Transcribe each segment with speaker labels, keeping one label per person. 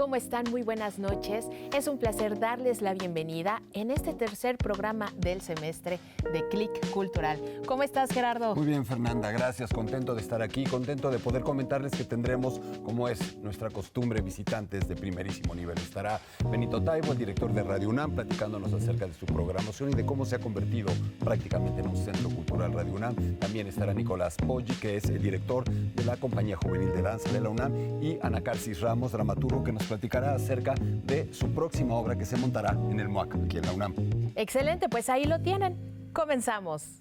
Speaker 1: ¿Cómo están? Muy buenas noches. Es un placer darles la bienvenida en este tercer programa del semestre de Click Cultural. ¿Cómo estás, Gerardo?
Speaker 2: Muy bien, Fernanda, gracias. Contento de estar aquí, contento de poder comentarles que tendremos, como es nuestra costumbre, visitantes de primerísimo nivel. Estará Benito Taibo, el director de Radio UNAM, platicándonos acerca de su programación y de cómo se ha convertido prácticamente en un centro cultural Radio UNAM. También estará Nicolás Poggi, que es el director de la Compañía Juvenil de Danza de la UNAM, y Ana Carsis Ramos, dramaturgo, que nos platicará acerca de su próxima obra que se montará en el MUAC, aquí en la UNAM.
Speaker 1: Excelente, pues ahí lo tienen. Comenzamos.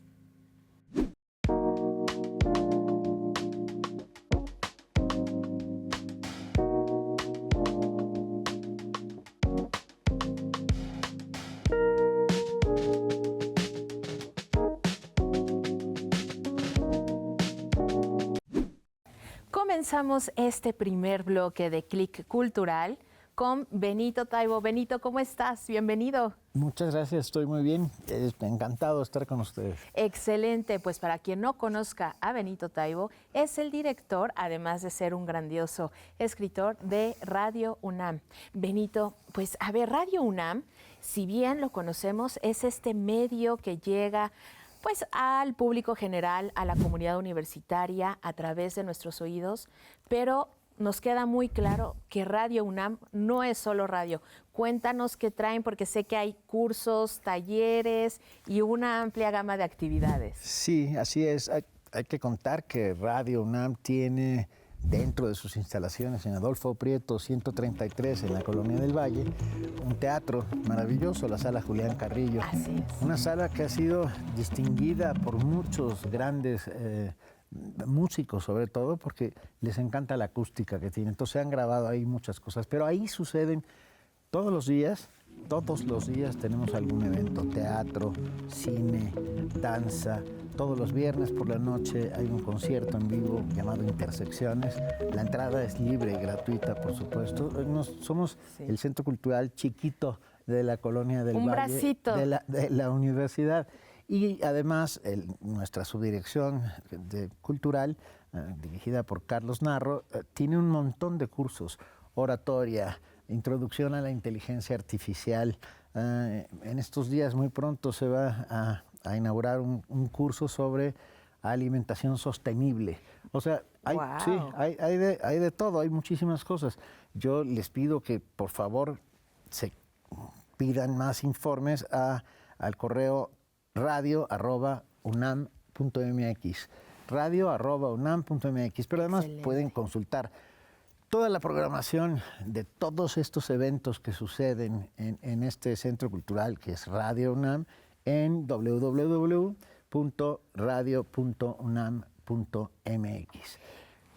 Speaker 1: Comenzamos este primer bloque de Click Cultural con Benito Taibo. Benito, ¿cómo estás? Bienvenido.
Speaker 3: Muchas gracias, estoy muy bien. Encantado de estar con ustedes.
Speaker 1: Excelente, pues para quien no conozca a Benito Taibo, es el director, además de ser un grandioso escritor, de Radio UNAM. Benito, pues a ver, Radio UNAM, si bien lo conocemos, es este medio que llega pues al público general, a la comunidad universitaria, a través de nuestros oídos, pero nos queda muy claro que Radio UNAM no es solo radio. Cuéntanos qué traen, porque sé que hay cursos, talleres y una amplia gama de actividades.
Speaker 3: Sí, así es. Hay que contar que Radio UNAM tiene dentro de sus instalaciones en Adolfo Prieto 133 en la Colonia del Valle un teatro maravilloso, la Sala Julián Carrillo.
Speaker 1: Así es.
Speaker 3: Una sala que ha sido distinguida por muchos grandes músicos, sobre todo porque les encanta la acústica que tiene. Entonces se han grabado ahí muchas cosas, pero ahí suceden todos los días tenemos algún evento, teatro, cine, danza. Todos los viernes por la noche hay un concierto en vivo llamado Intersecciones. La entrada es libre y gratuita, por supuesto. Somos el centro cultural chiquito de la Colonia del Valle.
Speaker 1: Un bracito.
Speaker 3: De la universidad. Y además nuestra subdirección cultural, dirigida por Carlos Narro, tiene un montón de cursos, oratoria, introducción a la inteligencia artificial. En estos días muy pronto se va a inaugurar un curso sobre alimentación sostenible. O sea, hay de todo, hay muchísimas cosas. Yo les pido que por favor se pidan más informes al correo radio@unam.mx, radio@unam.mx, pero además pueden consultar toda la programación de todos estos eventos que suceden en este centro cultural que es Radio UNAM en www.radio.unam.mx.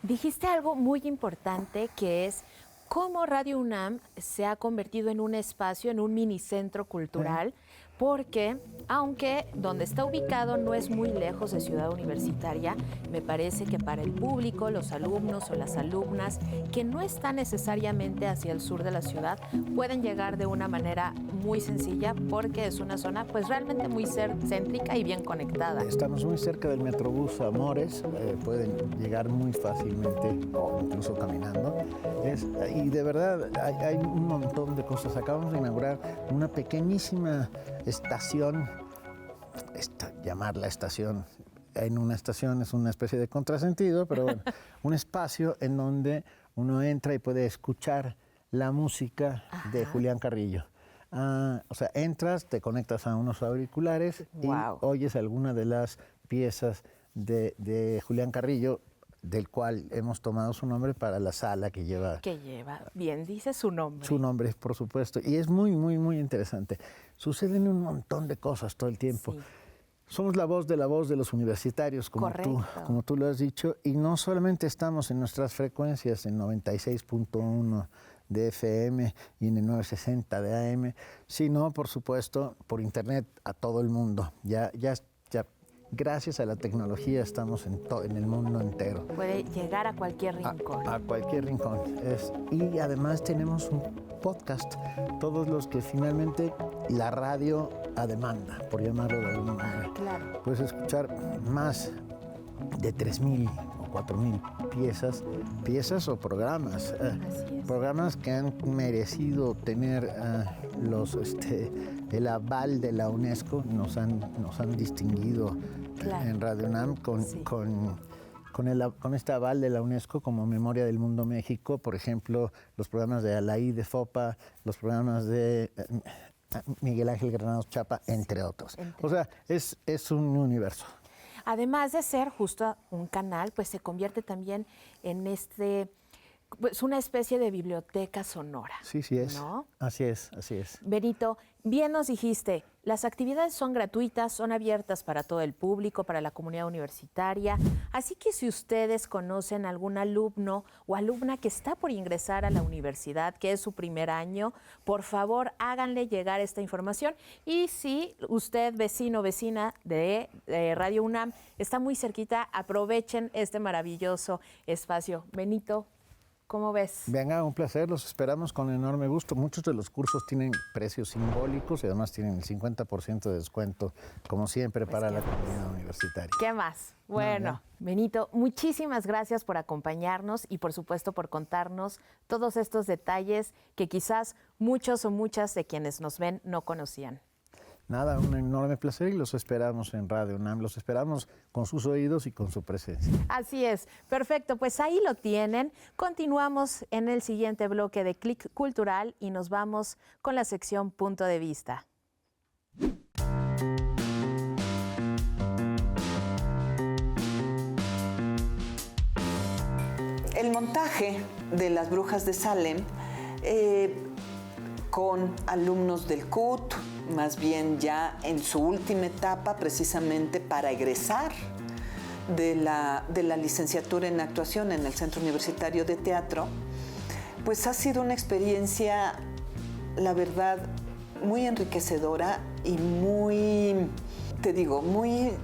Speaker 1: Dijiste algo muy importante, que es cómo Radio UNAM se ha convertido en un espacio, en un minicentro cultural, porque aunque donde está ubicado no es muy lejos de Ciudad Universitaria, me parece que para el público, los alumnos o las alumnas que no están necesariamente hacia el sur de la ciudad, pueden llegar de una manera muy sencilla, porque es una zona pues realmente muy céntrica y bien conectada.
Speaker 3: Estamos muy cerca del Metrobús Amores, pueden llegar muy fácilmente o incluso caminando. Y de verdad hay un montón de cosas. Acabamos de inaugurar una pequeñísima estación, llamarla estación, en una estación es una especie de contrasentido, pero bueno, un espacio en donde uno entra y puede escuchar la música de Julián Carrillo. O sea, entras, te conectas a unos auriculares y oyes alguna de las piezas de Julián Carrillo, del cual hemos tomado su nombre para la sala que lleva.
Speaker 1: Bien, dice su nombre.
Speaker 3: Su nombre, por supuesto. Y es muy, muy, muy interesante. Suceden un montón de cosas todo el tiempo. Sí. Somos la voz de los universitarios, como tú lo has dicho. Y no solamente estamos en nuestras frecuencias, en 96.1 de FM y en el 960 de AM, sino, por supuesto, por Internet a todo el mundo. Ya gracias a la tecnología estamos en el mundo entero.
Speaker 1: Puede llegar a cualquier rincón.
Speaker 3: A cualquier rincón. Y además tenemos un podcast, todos los que finalmente la radio a demanda, por llamarlo de alguna manera.
Speaker 1: Claro.
Speaker 3: Puedes escuchar más de 3,000 o 4,000 piezas o programas. Programas que han merecido tener el aval de la UNESCO, nos han distinguido en Radio UNAM con este aval de la UNESCO como Memoria del Mundo México, por ejemplo, los programas de Alaí de Fopa, los programas de Miguel Ángel Granados Chapa, entre otros. O sea, es un universo.
Speaker 1: Además de ser justo un canal, pues se convierte también en pues una especie de biblioteca sonora.
Speaker 3: Sí, ¿no? Así es.
Speaker 1: Benito, bien nos dijiste, las actividades son gratuitas, son abiertas para todo el público, para la comunidad universitaria. Así que si ustedes conocen algún alumno o alumna que está por ingresar a la universidad, que es su primer año, por favor háganle llegar esta información. Y si usted, vecino o vecina de Radio UNAM, está muy cerquita, aprovechen este maravilloso espacio. Benito, ¿cómo ves?
Speaker 3: Venga, un placer, los esperamos con enorme gusto. Muchos de los cursos tienen precios simbólicos y además tienen el 50% de descuento, como siempre, para la comunidad universitaria.
Speaker 1: ¿Qué más? Bueno, Benito, muchísimas gracias por acompañarnos y por supuesto por contarnos todos estos detalles que quizás muchos o muchas de quienes nos ven no conocían.
Speaker 3: Nada, un enorme placer y los esperamos en Radio UNAM, los esperamos con sus oídos y con su presencia.
Speaker 1: Así es, perfecto, pues ahí lo tienen. Continuamos en el siguiente bloque de Click Cultural y nos vamos con la sección Punto de Vista.
Speaker 4: El montaje de Las Brujas de Salem con alumnos del CUT, más bien ya en su última etapa, precisamente para egresar de la licenciatura en actuación en el Centro Universitario de Teatro, pues ha sido una experiencia, la verdad, muy enriquecedora y muy,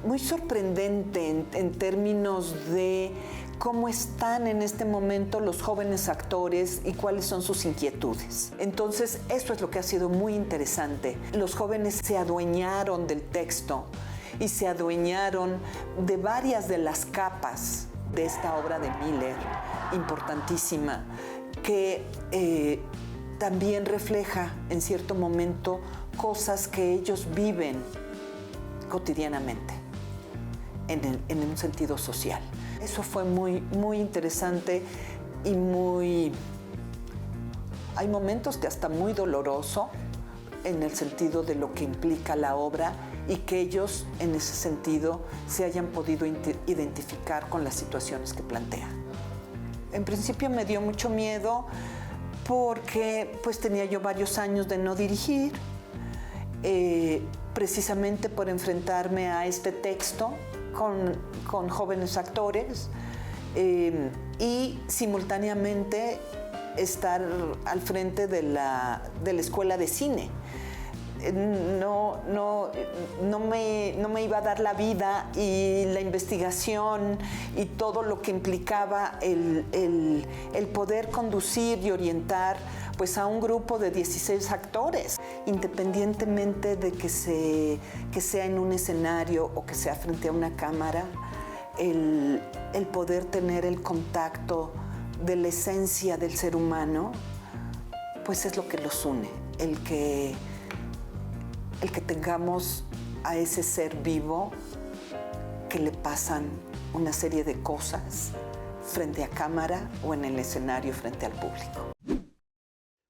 Speaker 4: muy sorprendente en términos de cómo están en este momento los jóvenes actores y cuáles son sus inquietudes. Entonces, eso es lo que ha sido muy interesante. Los jóvenes se adueñaron del texto y se adueñaron de varias de las capas de esta obra de Miller, importantísima, que también refleja en cierto momento cosas que ellos viven cotidianamente en un sentido social. Eso fue muy, muy interesante y hay momentos que hasta muy doloroso en el sentido de lo que implica la obra y que ellos en ese sentido se hayan podido identificar con las situaciones que plantea. En principio me dio mucho miedo porque pues tenía yo varios años de no dirigir, precisamente por enfrentarme a este texto con jóvenes actores y simultáneamente estar al frente de la escuela de cine. No me iba a dar la vida y la investigación y todo lo que implicaba el poder conducir y orientar pues a un grupo de 16 actores, independientemente de que sea en un escenario o que sea frente a una cámara, el poder tener el contacto de la esencia del ser humano, pues es lo que los une, el que tengamos a ese ser vivo que le pasan una serie de cosas frente a cámara o en el escenario frente al público.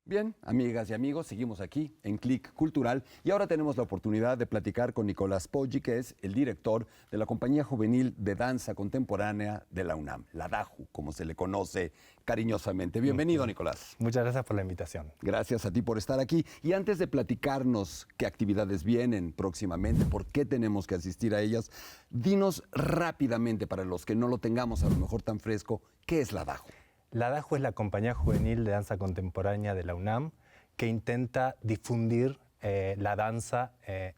Speaker 2: Bien, amigas y amigos, seguimos aquí en Click Cultural y ahora tenemos la oportunidad de platicar con Nicolás Poggi, que es el director de la Compañía Juvenil de Danza Contemporánea de la UNAM, la DAJU, como se le conoce cariñosamente. Bienvenido, Nicolás.
Speaker 5: Muchas gracias por la invitación.
Speaker 2: Gracias a ti por estar aquí. Y antes de platicarnos qué actividades vienen próximamente, por qué tenemos que asistir a ellas, dinos rápidamente, para los que no lo tengamos a lo mejor tan fresco, ¿qué es la DAJU?
Speaker 5: La DAJU es la Compañía Juvenil de Danza Contemporánea de la UNAM, que intenta difundir la danza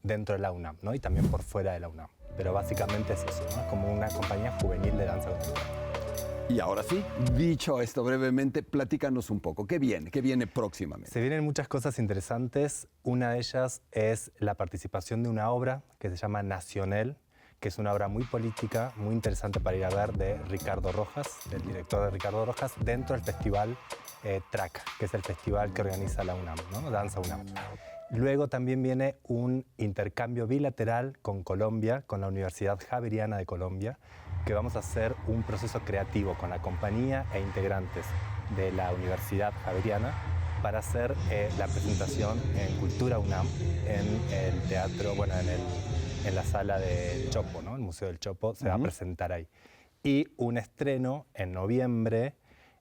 Speaker 5: dentro de la UNAM, ¿no? Y también por fuera de la UNAM. Pero básicamente es eso, ¿no? Es como una compañía juvenil de danza contemporánea.
Speaker 2: Y ahora sí, dicho esto brevemente, platícanos un poco. ¿Qué viene próximamente?
Speaker 5: Se vienen muchas cosas interesantes. Una de ellas es la participación de una obra que se llama Nacional, que es una obra muy política, muy interesante para ir a ver, de Ricardo Rojas, del director de Ricardo Rojas, dentro del festival TRAC, que es el festival que organiza la UNAM, ¿no? Danza UNAM. Luego también viene un intercambio bilateral con Colombia, con la Universidad Javeriana de Colombia, que vamos a hacer un proceso creativo con la compañía e integrantes de la Universidad Javeriana para hacer la presentación en Cultura UNAM, en el teatro, bueno, en la sala del Chopo, ¿no? El Museo del Chopo se va a presentar ahí. Y un estreno en noviembre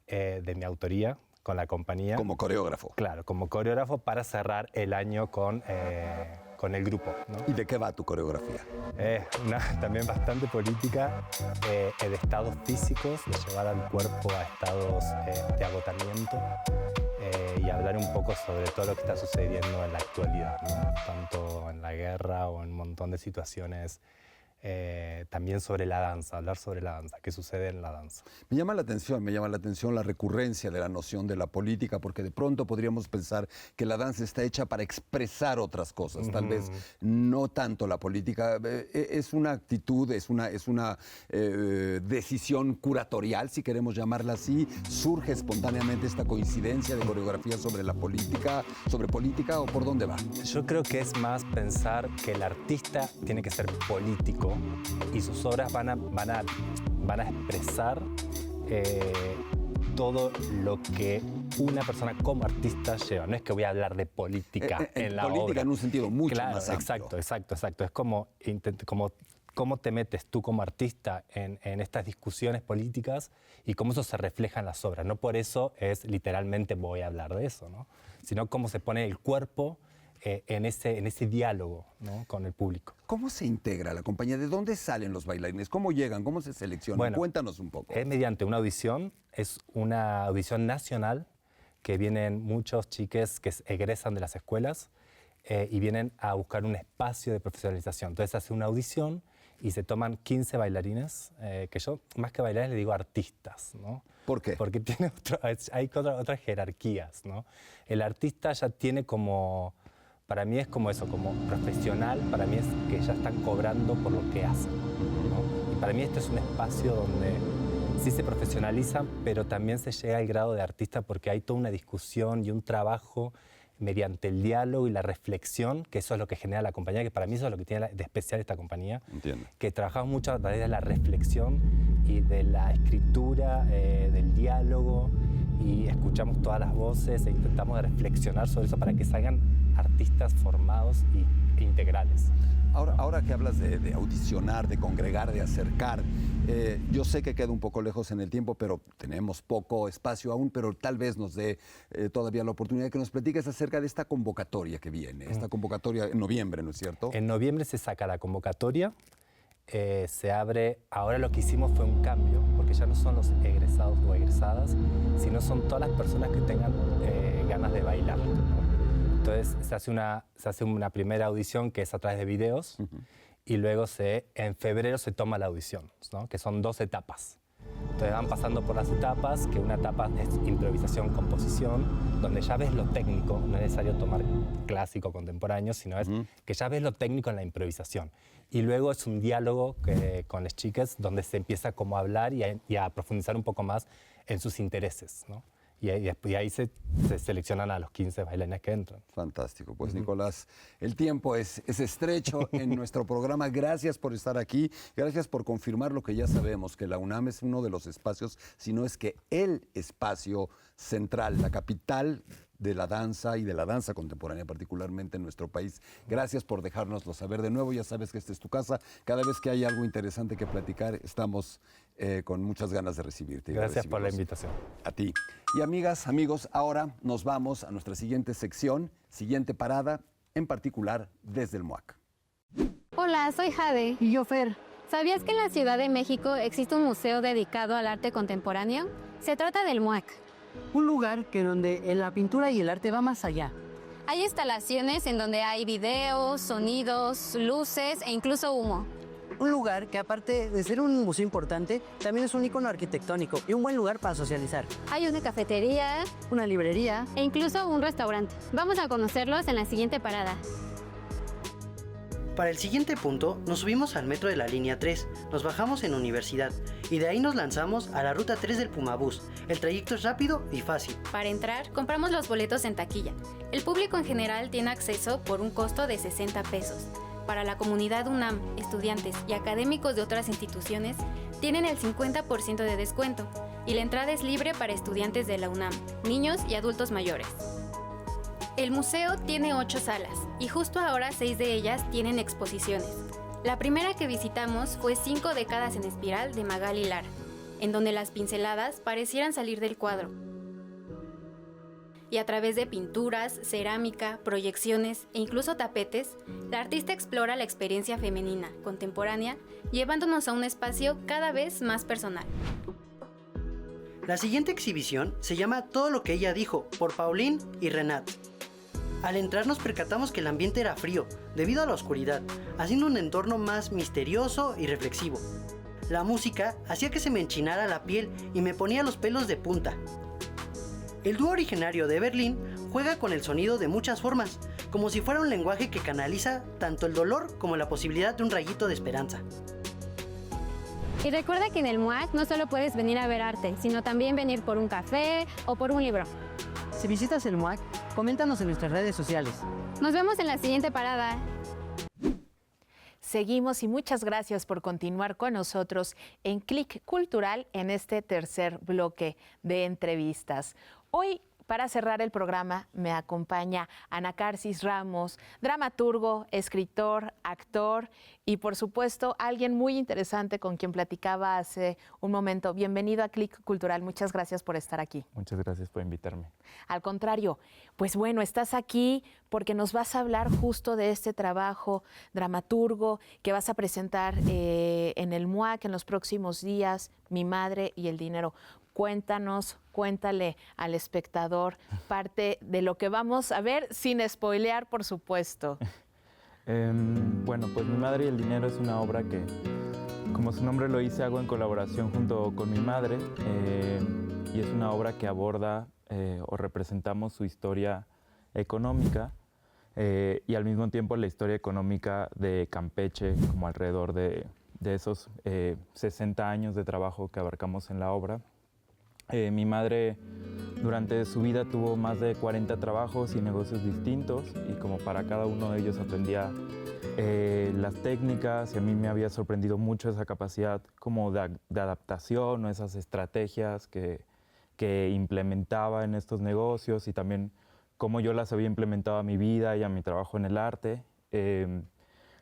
Speaker 5: de mi autoría, con la compañía.
Speaker 2: Como coreógrafo.
Speaker 5: Claro, como coreógrafo para cerrar el año con el grupo, ¿no?
Speaker 2: ¿Y de qué va tu coreografía?
Speaker 5: También bastante política, de estados físicos, de llevar al cuerpo a estados de agotamiento y hablar un poco sobre todo lo que está sucediendo en la actualidad, ¿no? Tanto en la guerra o en un montón de situaciones. También sobre la danza, hablar sobre la danza, qué sucede en la danza.
Speaker 2: Me llama la atención la recurrencia de la noción de la política, porque de pronto podríamos pensar que la danza está hecha para expresar otras cosas, tal vez no tanto la política. Es una actitud, es una decisión curatorial, si queremos llamarla así. ¿Surge espontáneamente esta coincidencia de coreografía sobre la política, o por dónde va?
Speaker 5: Yo creo que es más pensar que el artista tiene que ser político y sus obras van a expresar todo lo que una persona como artista lleva. No es que voy a hablar de política en la
Speaker 2: política
Speaker 5: obra.
Speaker 2: En un sentido mucho
Speaker 5: claro,
Speaker 2: más amplio.
Speaker 5: Exacto. Es como cómo te metes tú como artista en estas discusiones políticas y cómo eso se refleja en las obras. No por eso es literalmente voy a hablar de eso, ¿no? Sino cómo se pone el cuerpo en ese diálogo, ¿no? Con el público.
Speaker 2: ¿Cómo se integra la compañía? ¿De dónde salen los bailarines? ¿Cómo llegan? ¿Cómo se seleccionan?
Speaker 5: Bueno,
Speaker 2: cuéntanos un poco.
Speaker 5: Es mediante una audición, es una audición nacional, que vienen muchos chiques que egresan de las escuelas y vienen a buscar un espacio de profesionalización. Entonces hace una audición y se toman 15 bailarines, que yo más que bailarines le digo artistas, ¿no?
Speaker 2: ¿Por qué?
Speaker 5: Porque hay otras jerarquías, ¿no? El artista ya tiene como... Para mí es como eso, como profesional, para mí es que ya están cobrando por lo que hacen, ¿no? Y para mí este es un espacio donde sí se profesionalizan, pero también se llega al grado de artista porque hay toda una discusión y un trabajo mediante el diálogo y la reflexión, que eso es lo que genera la compañía, que para mí eso es lo que tiene de especial esta compañía.
Speaker 2: Entiendo.
Speaker 5: Que trabajamos mucho a través de la reflexión y de la escritura, del diálogo, y escuchamos todas las voces e intentamos reflexionar sobre eso para que salgan artistas formados e integrales.
Speaker 2: Ahora que hablas de audicionar, de congregar, de acercar, yo sé que queda un poco lejos en el tiempo, pero tenemos poco espacio aún, pero tal vez nos dé todavía la oportunidad de que nos platiques acerca de esta convocatoria que viene, esta convocatoria en noviembre, ¿no es cierto?
Speaker 5: En noviembre se saca la convocatoria, se abre, ahora lo que hicimos fue un cambio, porque ya no son los egresados o egresadas, sino son todas las personas que tengan ganas de bailar, ¿no? Entonces se hace una primera audición que es a través de videos y luego en febrero se toma la audición, ¿no? Que son 2 etapas. Entonces van pasando por las etapas, que una etapa es improvisación, composición, donde ya ves lo técnico, no es necesario tomar clásico, contemporáneo, sino es que ya ves lo técnico en la improvisación. Y luego es un diálogo con las chicas donde se empieza como a hablar y a profundizar un poco más en sus intereses, ¿no? Y ahí se seleccionan a los 15 bailarines que entran.
Speaker 2: Fantástico. Pues Nicolás, el tiempo es estrecho en nuestro programa. Gracias por estar aquí. Gracias por confirmar lo que ya sabemos, que la UNAM es uno de los espacios, si no es que el espacio central, la capital de la danza y de la danza contemporánea, particularmente en nuestro país. Gracias por dejárnoslo saber de nuevo. Ya sabes que esta es tu casa. Cada vez que hay algo interesante que platicar, estamos con muchas ganas de recibirte.
Speaker 5: Gracias por la invitación.
Speaker 2: A ti. Y amigas, amigos, ahora nos vamos a nuestra siguiente sección, siguiente parada, en particular desde el MUAC.
Speaker 6: Hola, soy Jade.
Speaker 7: Y yo, Fer.
Speaker 6: ¿Sabías que en la Ciudad de México existe un museo dedicado al arte contemporáneo? Se trata del MUAC.
Speaker 7: Un lugar donde la pintura y el arte va más allá.
Speaker 6: Hay instalaciones en donde hay videos, sonidos, luces e incluso humo.
Speaker 7: Un lugar que, aparte de ser un museo importante, también es un ícono arquitectónico y un buen lugar para socializar.
Speaker 6: Hay una cafetería,
Speaker 7: una librería
Speaker 6: e incluso un restaurante. Vamos a conocerlos en la siguiente parada.
Speaker 7: Para el siguiente punto, nos subimos al metro de la línea 3, nos bajamos en Universidad y de ahí nos lanzamos a la ruta 3 del Pumabús. El trayecto es rápido y fácil.
Speaker 6: Para entrar, compramos los boletos en taquilla. El público en general tiene acceso por un costo de 60 pesos. Para la comunidad UNAM, estudiantes y académicos de otras instituciones tienen el 50% de descuento y la entrada es libre para estudiantes de la UNAM, niños y adultos mayores. El museo tiene 8 salas y justo ahora 6 de ellas tienen exposiciones. La primera que visitamos fue 5 décadas en espiral de Magali Lara, en donde las pinceladas parecieran salir del cuadro. Y a través de pinturas, cerámica, proyecciones e incluso tapetes, la artista explora la experiencia femenina, contemporánea, llevándonos a un espacio cada vez más personal.
Speaker 7: La siguiente exhibición se llama Todo lo que ella dijo, por Pauline y Renat. Al entrar nos percatamos que el ambiente era frío, debido a la oscuridad, haciendo un entorno más misterioso y reflexivo. La música hacía que se me enchinara la piel y me ponía los pelos de punta. El dúo originario de Berlín juega con el sonido de muchas formas, como si fuera un lenguaje que canaliza tanto el dolor como la posibilidad de un rayito de esperanza.
Speaker 6: Y recuerda que en el MUAC no solo puedes venir a ver arte, sino también venir por un café o por un libro.
Speaker 7: Si visitas el MUAC, coméntanos en nuestras redes sociales.
Speaker 6: Nos vemos en la siguiente parada.
Speaker 1: Seguimos y muchas gracias por continuar con nosotros en Click Cultural en este tercer bloque de entrevistas. Hoy, para cerrar el programa, me acompaña Anacarsis Ramos, dramaturgo, escritor, actor y, por supuesto, alguien muy interesante con quien platicaba hace un momento. Bienvenido a Click Cultural. Muchas gracias por estar aquí.
Speaker 8: Muchas gracias por invitarme.
Speaker 1: Al contrario, pues bueno, estás aquí porque nos vas a hablar justo de este trabajo dramaturgo que vas a presentar en el MUAC en los próximos días, Mi madre y el dinero. Cuéntanos, cuéntale al espectador parte de lo que vamos a ver, sin spoilear, por supuesto.
Speaker 8: Bueno, pues Mi madre y el dinero es una obra que, como su nombre lo dice, hago en colaboración junto con mi madre, y es una obra que aborda o representamos su historia económica y al mismo tiempo la historia económica de Campeche, como alrededor de esos 60 años de trabajo que abarcamos en la obra. Mi madre durante su vida tuvo más de 40 trabajos y negocios distintos y como para cada uno de ellos aprendía las técnicas y a mí me había sorprendido mucho esa capacidad como de adaptación o esas estrategias que implementaba en estos negocios y también cómo yo las había implementado a mi vida y a mi trabajo en el arte.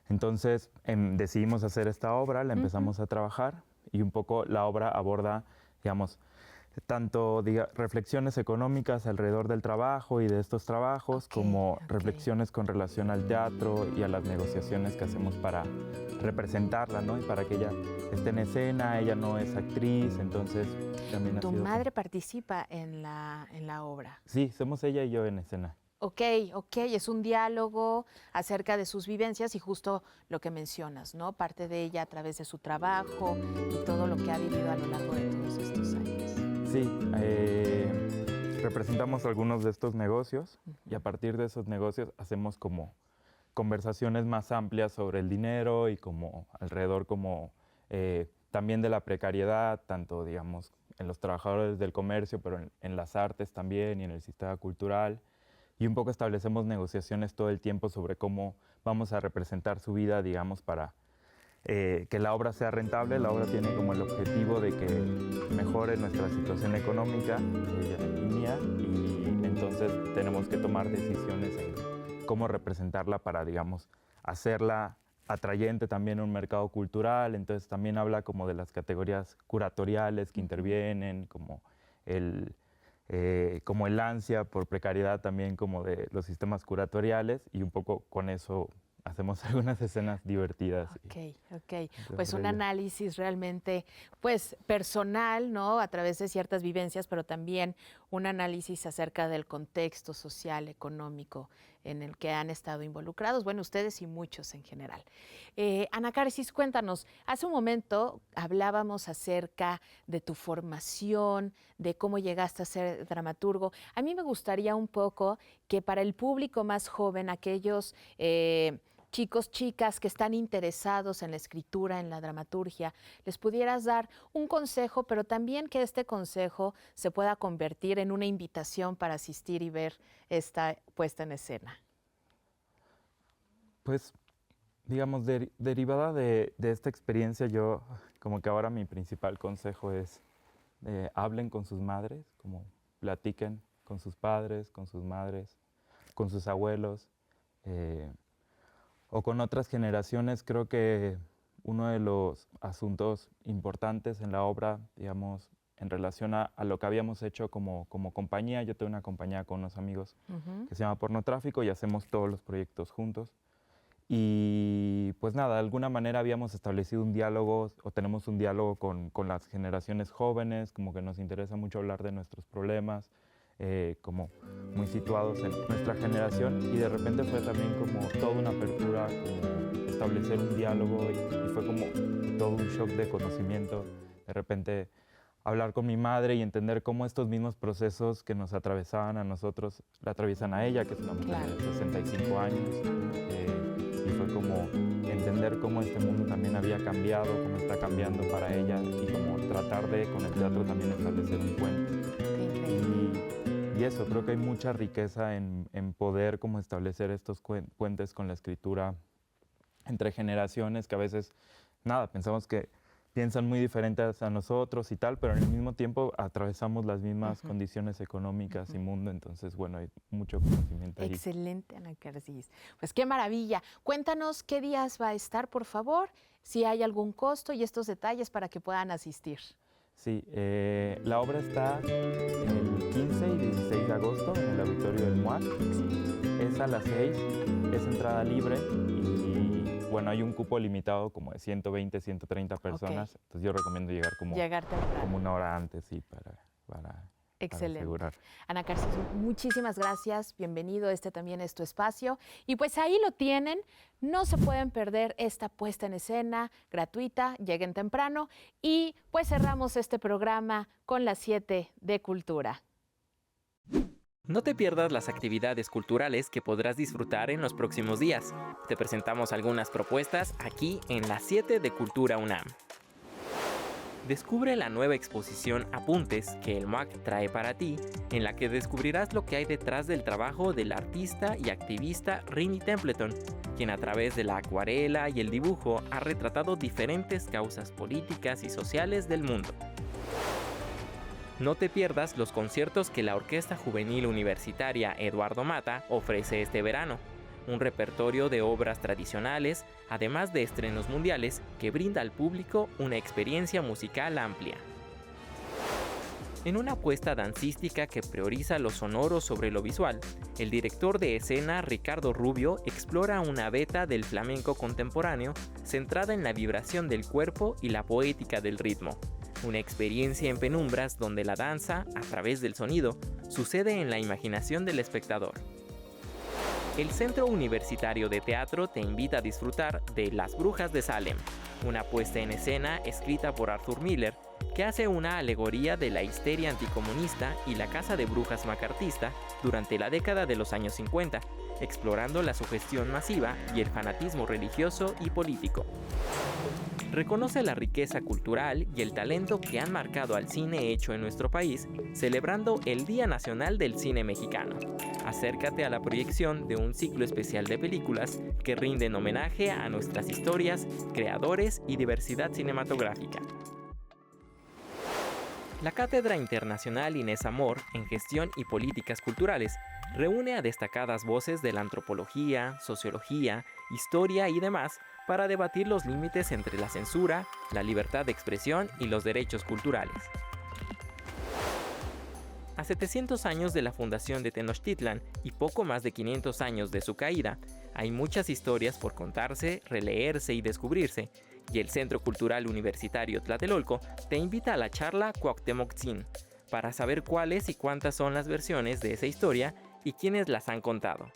Speaker 8: Entonces decidimos hacer esta obra, la empezamos a trabajar y un poco la obra aborda, digamos, tanto reflexiones económicas alrededor del trabajo y de estos trabajos, como reflexiones con relación al teatro y a las negociaciones que hacemos para representarla, ¿no? Y para que ella esté en escena, ella no es actriz, entonces también ha
Speaker 1: ¿Tu
Speaker 8: sido
Speaker 1: madre participa en la obra?
Speaker 8: Sí, somos ella y yo en escena.
Speaker 1: Ok, es un diálogo acerca de sus vivencias y justo lo que mencionas, ¿no? Parte de ella a través de su trabajo y todo lo que ha vivido a lo largo de todos estos años.
Speaker 8: Sí, representamos algunos de estos negocios y a partir de esos negocios hacemos como conversaciones más amplias sobre el dinero y como alrededor como también de la precariedad, tanto digamos en los trabajadores del comercio, pero en las artes también y en el sistema cultural. Y un poco establecemos negociaciones todo el tiempo sobre cómo vamos a representar su vida, digamos, para que la obra sea rentable. La obra tiene como el objetivo de que mejore nuestra situación económica, ella y mía, y entonces tenemos que tomar decisiones en cómo representarla para, digamos, hacerla atrayente también en un mercado cultural. Entonces también habla como de las categorías curatoriales que intervienen, como el ansia por precariedad también como de los sistemas curatoriales, y un poco con eso hacemos algunas escenas divertidas.
Speaker 1: Ok. Pues un análisis realmente pues personal, ¿no? A través de ciertas vivencias, pero también un análisis acerca del contexto social, económico en el que han estado involucrados, bueno, ustedes y muchos en general. Anacarsis, cuéntanos, hace un momento hablábamos acerca de tu formación, de cómo llegaste a ser dramaturgo. A mí me gustaría un poco que para el público más joven, aquellos chicos, chicas que están interesados en la escritura, en la dramaturgia, les pudieras dar un consejo, pero también que este consejo se pueda convertir en una invitación para asistir y ver esta puesta en escena?
Speaker 8: Pues, digamos, derivada de esta experiencia, yo como que ahora mi principal consejo es hablen con sus madres, como platiquen con sus padres, con sus madres, con sus abuelos, o con otras generaciones. Creo que uno de los asuntos importantes en la obra, digamos, en relación a lo que habíamos hecho como compañía, yo tengo una compañía con unos amigos que se llama Pornotráfico y hacemos todos los proyectos juntos. Y pues nada, de alguna manera habíamos establecido un diálogo, o tenemos un diálogo con las generaciones jóvenes, como que nos interesa mucho hablar de nuestros problemas, como muy situados en nuestra generación, y de repente fue también como toda una apertura, como establecer un diálogo, y fue como todo un shock de conocimiento. De repente hablar con mi madre y entender cómo estos mismos procesos que nos atravesaban a nosotros, la atraviesan a ella, que es una mujer de 65 años. Y fue como entender cómo este mundo también había cambiado, cómo está cambiando para ella, y como tratar de, con el teatro, también establecer un puente. Y eso, creo que hay mucha riqueza en poder como establecer estos puentes con la escritura entre generaciones que a veces, nada, pensamos que piensan muy diferentes a nosotros y tal, pero en el mismo tiempo atravesamos las mismas condiciones económicas y mundo, entonces, bueno, hay mucho conocimiento ahí.
Speaker 1: Excelente, Ana Carsis. Pues qué maravilla. Cuéntanos qué días va a estar, por favor, si hay algún costo y estos detalles para que puedan asistir.
Speaker 8: Sí, la obra está el 15 y 16 de agosto en el auditorio del MUAC. Es a las 6, es entrada libre y bueno, hay un cupo limitado como de 120, 130 personas. Entonces yo recomiendo llegar como una hora antes, sí, para
Speaker 1: excelente.
Speaker 8: asegurar.
Speaker 1: Ana Carsis, muchísimas gracias. Bienvenido. Este también es tu espacio. Y pues ahí lo tienen. No se pueden perder esta puesta en escena gratuita. Lleguen temprano. Y pues cerramos este programa con las 7 de Cultura.
Speaker 9: No te pierdas las actividades culturales que podrás disfrutar en los próximos días. Te presentamos algunas propuestas aquí en las 7 de Cultura UNAM. Descubre la nueva exposición Apuntes que el MUAC trae para ti, en la que descubrirás lo que hay detrás del trabajo del artista y activista Rini Templeton, quien a través de la acuarela y el dibujo ha retratado diferentes causas políticas y sociales del mundo. No te pierdas los conciertos que la Orquesta Juvenil Universitaria Eduardo Mata ofrece este verano. Un repertorio de obras tradicionales, además de estrenos mundiales, que brinda al público una experiencia musical amplia. En una apuesta dancística que prioriza lo sonoro sobre lo visual, el director de escena Ricardo Rubio explora una beta del flamenco contemporáneo centrada en la vibración del cuerpo y la poética del ritmo. Una experiencia en penumbras donde la danza, a través del sonido, sucede en la imaginación del espectador. El Centro Universitario de Teatro te invita a disfrutar de Las Brujas de Salem, una puesta en escena escrita por Arthur Miller que hace una alegoría de la histeria anticomunista y la caza de brujas macartista durante la década de los años 50, explorando la sugestión masiva y el fanatismo religioso y político. Reconoce la riqueza cultural y el talento que han marcado al cine hecho en nuestro país, celebrando el Día Nacional del Cine Mexicano. Acércate a la proyección de un ciclo especial de películas que rinden homenaje a nuestras historias, creadores y diversidad cinematográfica. La Cátedra Internacional Inés Amor en Gestión y Políticas Culturales reúne a destacadas voces de la antropología, sociología, historia y demás para debatir los límites entre la censura, la libertad de expresión y los derechos culturales. A 700 años de la fundación de Tenochtitlan y poco más de 500 años de su caída, hay muchas historias por contarse, releerse y descubrirse, y el Centro Cultural Universitario Tlatelolco te invita a la charla Cuauhtémoc-Tzin, para saber cuáles y cuántas son las versiones de esa historia y quiénes las han contado.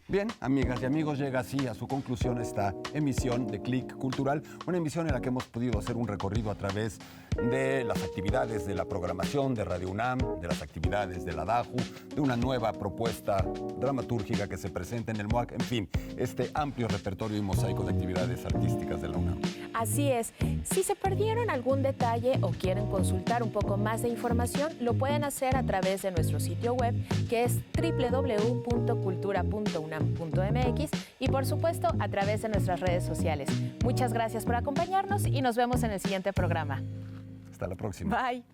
Speaker 2: Bien, amigas y amigos, llega así a su conclusión esta emisión de Click Cultural, una emisión en la que hemos podido hacer un recorrido a través de las actividades de la programación de Radio UNAM, de las actividades de la DAJU, de una nueva propuesta dramatúrgica que se presenta en el MOAC, en fin, este amplio repertorio y mosaico de actividades artísticas de la UNAM.
Speaker 1: Así es. Si se perdieron algún detalle o quieren consultar un poco más de información, lo pueden hacer a través de nuestro sitio web, que es www.cultura.unam.mx, y por supuesto a través de nuestras redes sociales. Muchas gracias por acompañarnos y nos vemos en el siguiente programa.
Speaker 2: Hasta la próxima.
Speaker 1: Bye.